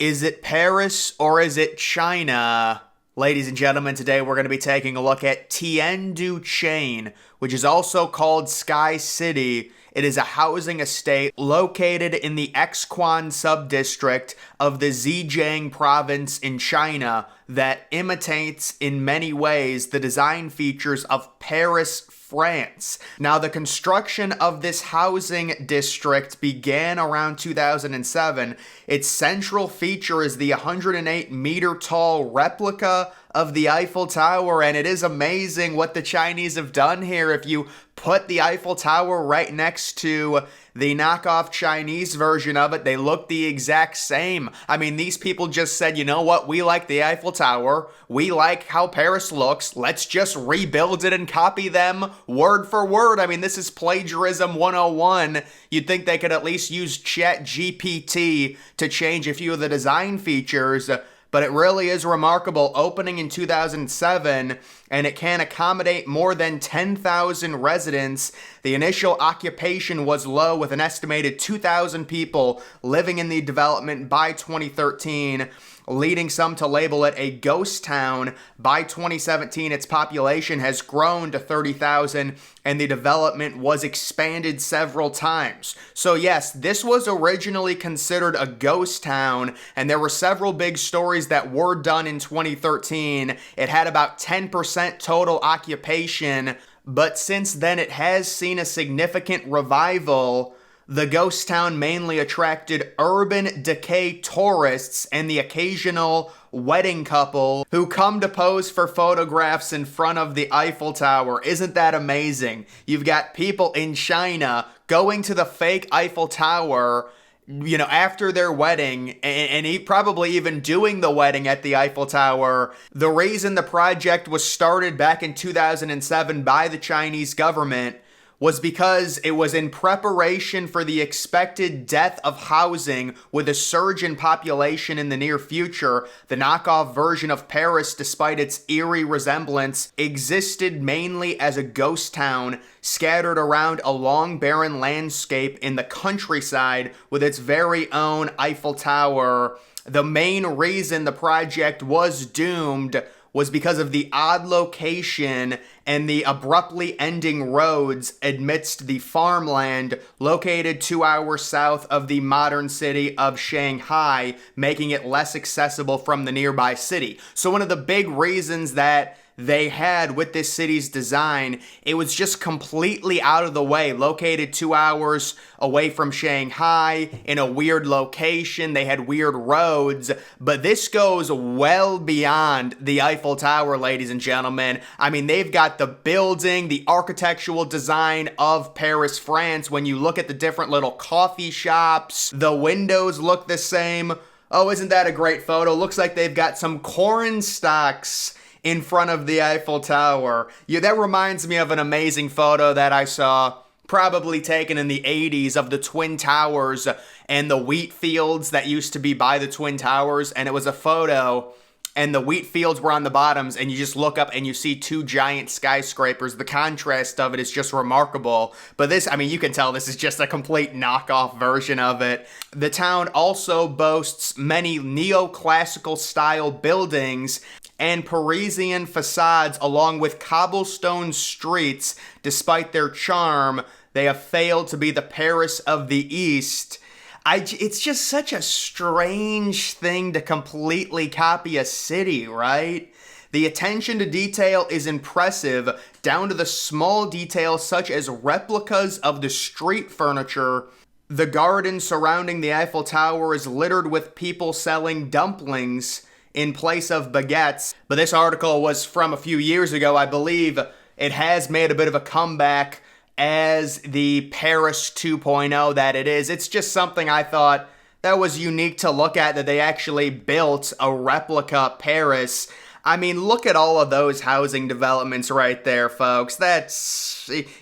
Is it Paris or is it China? Ladies and gentlemen, today we're going to be taking a look at Tianducheng, which is also called Sky City. It is a housing estate located in the Xquan subdistrict of the Zhejiang province in China that imitates in many ways the design features of Paris, France. Now, the construction of this housing district began around 2007. Its central feature is the 108-meter tall replica of the Eiffel Tower, and it is amazing what the Chinese have done here. If you put the Eiffel Tower right next to the knockoff Chinese version of it, they look the exact same. I mean, these people just said, you know what, we like the Eiffel Tower, we like how Paris looks, let's just rebuild it and copy them word for word. I mean, this is plagiarism 101. You'd think they could at least use ChatGPT to change a few of the design features. But it really is remarkable, opening in 2007, and it can accommodate more than 10,000 residents. The initial occupation was low, with an estimated 2,000 people living in the development by 2013, leading some to label it a ghost town. By 2017, its population has grown to 30,000, and the development was expanded several times. So yes, this was originally considered a ghost town, and there were several big stories that were done in 2013. It had about 10% total occupation, but since then it has seen a significant revival. The ghost town mainly attracted Urban Decay tourists and the occasional wedding couple who come to pose for photographs in front of the Eiffel Tower. Isn't that amazing? You've got people in China going to the fake Eiffel Tower, you know, after their wedding, and probably even doing the wedding at the Eiffel Tower. The reason the project was started back in 2007 by the Chinese government was because it was in preparation for the expected death of housing with a surge in population in the near future. The knockoff version of Paris, despite its eerie resemblance, existed mainly as a ghost town scattered around a long barren landscape in the countryside with its very own Eiffel Tower. The main reason the project was doomed was because of the odd location and the abruptly ending roads amidst the farmland located 2 hours south of the modern city of Shanghai, making it less accessible from the nearby city. So one of the big reasons that they had with this city's design, it was just completely out of the way, located 2 hours away from Shanghai in a weird location. They had weird roads, but this goes well beyond the Eiffel Tower, ladies and gentlemen. I mean, they've got the building, the architectural design of Paris, France. When you look at the different little coffee shops, the windows look the same. Oh, isn't that a great photo? Looks like they've got some corn stalks in front of the Eiffel Tower. Yeah, that reminds me of an amazing photo that I saw, probably taken in the 80s, of the Twin Towers and the wheat fields that used to be by the Twin Towers. And it was a photo, and the wheat fields were on the bottoms, and you just look up and you see two giant skyscrapers. The contrast of it is just remarkable. But this, I mean, you can tell this is just a complete knockoff version of it. The town also boasts many neoclassical style buildings and Parisian facades along with cobblestone streets. Despite their charm, they have failed to be the Paris of the East. It's just such a strange thing to completely copy a city, right? The attention to detail is impressive, down to the small details such as replicas of the street furniture. The garden surrounding the Eiffel Tower is littered with people selling dumplings in place of baguettes. But this article was from a few years ago. I believe it has made a bit of a comeback as the Paris 2.0 that it is. It's just something I thought that was unique to look at, that they actually built a replica Paris. I mean, look at all of those housing developments right there, folks.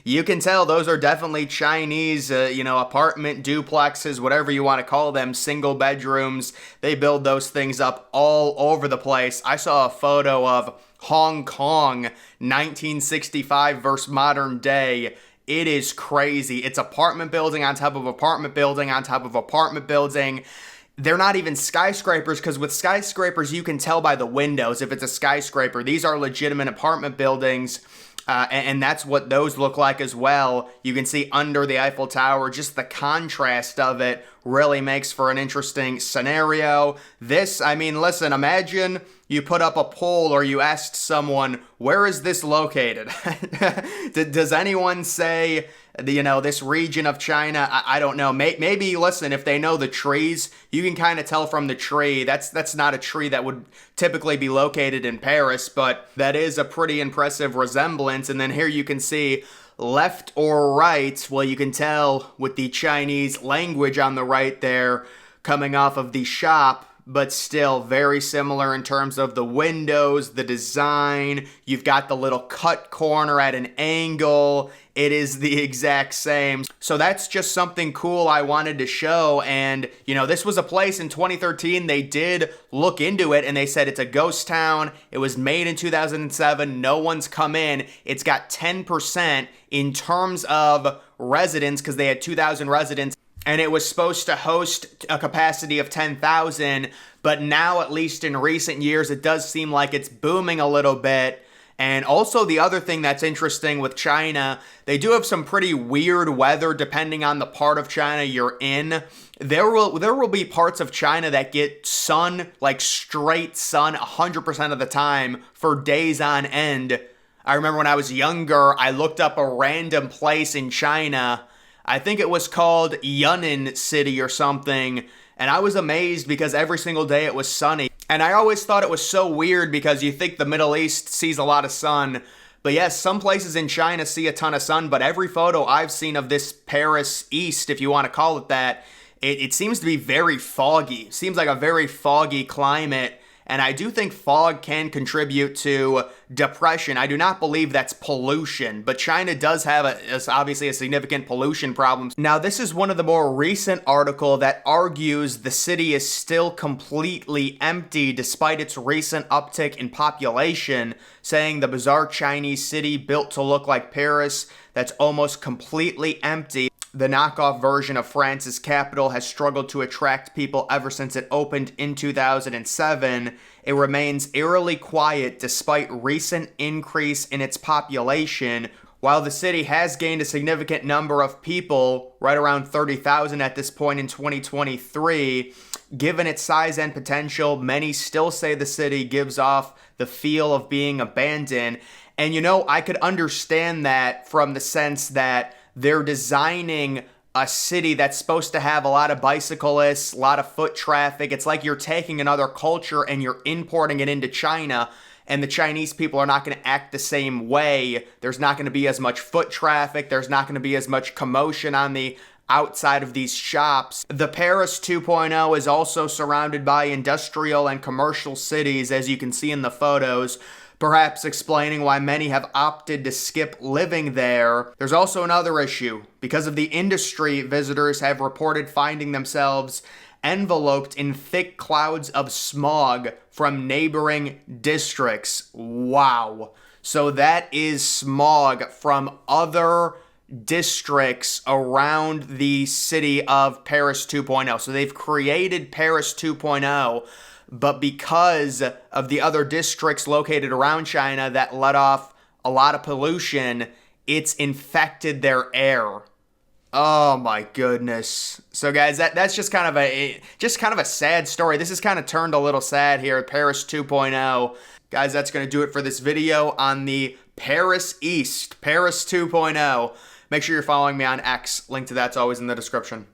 You can tell those are definitely Chinese, apartment duplexes, whatever you want to call them, single bedrooms. They build those things up all over the place. I saw a photo of Hong Kong, 1965 versus modern day. It is crazy. It's apartment building on top of apartment building on top of apartment building. they're not even skyscrapers, because with skyscrapers, you can tell by the windows if it's a skyscraper. These are legitimate apartment buildings. And that's what those look like as well. You can see under the Eiffel Tower, just the contrast of it really makes for an interesting scenario. This, I mean, listen, imagine you put up a poll or you asked someone, where is this located? Does anyone say, this region of China? I don't know. Maybe, listen, if they know the trees, you can kind of tell from the tree. That's not a tree that would typically be located in Paris, but that is a pretty impressive resemblance. And then here you can see left or right. Well, you can tell with the Chinese language on the right there coming off of the shop, but still very similar in terms of the windows, the design. You've got the little cut corner at an angle. It is the exact same. So that's just something cool I wanted to show. And, this was a place in 2013. They did look into it and they said it's a ghost town. It was made in 2007. No one's come in. It's got 10% in terms of residents, because they had 2,000 residents. And it was supposed to host a capacity of 10,000, but now, at least in recent years, it does seem like it's booming a little bit. And also the other thing that's interesting with China, they do have some pretty weird weather depending on the part of China you're in. There will be parts of China that get sun, like straight sun, 100% of the time for days on end. I remember when I was younger, I looked up a random place in China. I think it was called Yunnan City or something, and I was amazed because every single day it was sunny. And I always thought it was so weird because you think the Middle East sees a lot of sun. But yes, some places in China see a ton of sun, but every photo I've seen of this Paris East, if you want to call it that, it seems to be very foggy. It seems like a very foggy climate. And I do think fog can contribute to depression. I do not believe that's pollution, but China does have obviously a significant pollution problem. Now, this is one of the more recent articles that argues the city is still completely empty despite its recent uptick in population, saying the bizarre Chinese city built to look like Paris that's almost completely empty. The knockoff version of France's capital has struggled to attract people ever since it opened in 2007. It remains eerily quiet despite recent increase in its population. While the city has gained a significant number of people, right around 30,000 at this point in 2023, given its size and potential, many still say the city gives off the feel of being abandoned. And I could understand that from the sense that they're designing a city that's supposed to have a lot of bicyclists, a lot of foot traffic. It's like you're taking another culture and you're importing it into China, and the Chinese people are not going to act the same way. There's not going to be as much foot traffic. There's not going to be as much commotion on the outside of these shops. The Paris 2.0 is also surrounded by industrial and commercial cities, as you can see in the photos, perhaps explaining why many have opted to skip living there. There's also another issue. Because of the industry, visitors have reported finding themselves enveloped in thick clouds of smog from neighboring districts. Wow. So that is smog from other districts around the city of Paris 2.0. So they've created Paris 2.0, but because of the other districts located around China that let off a lot of pollution, it's infected their air. Oh my goodness. So guys, that's just kind of a sad story. This has kind of turned a little sad here at Paris 2.0. Guys, that's going to do it for this video on the Paris East, Paris 2.0. Make sure you're following me on X. Link to that's always in the description.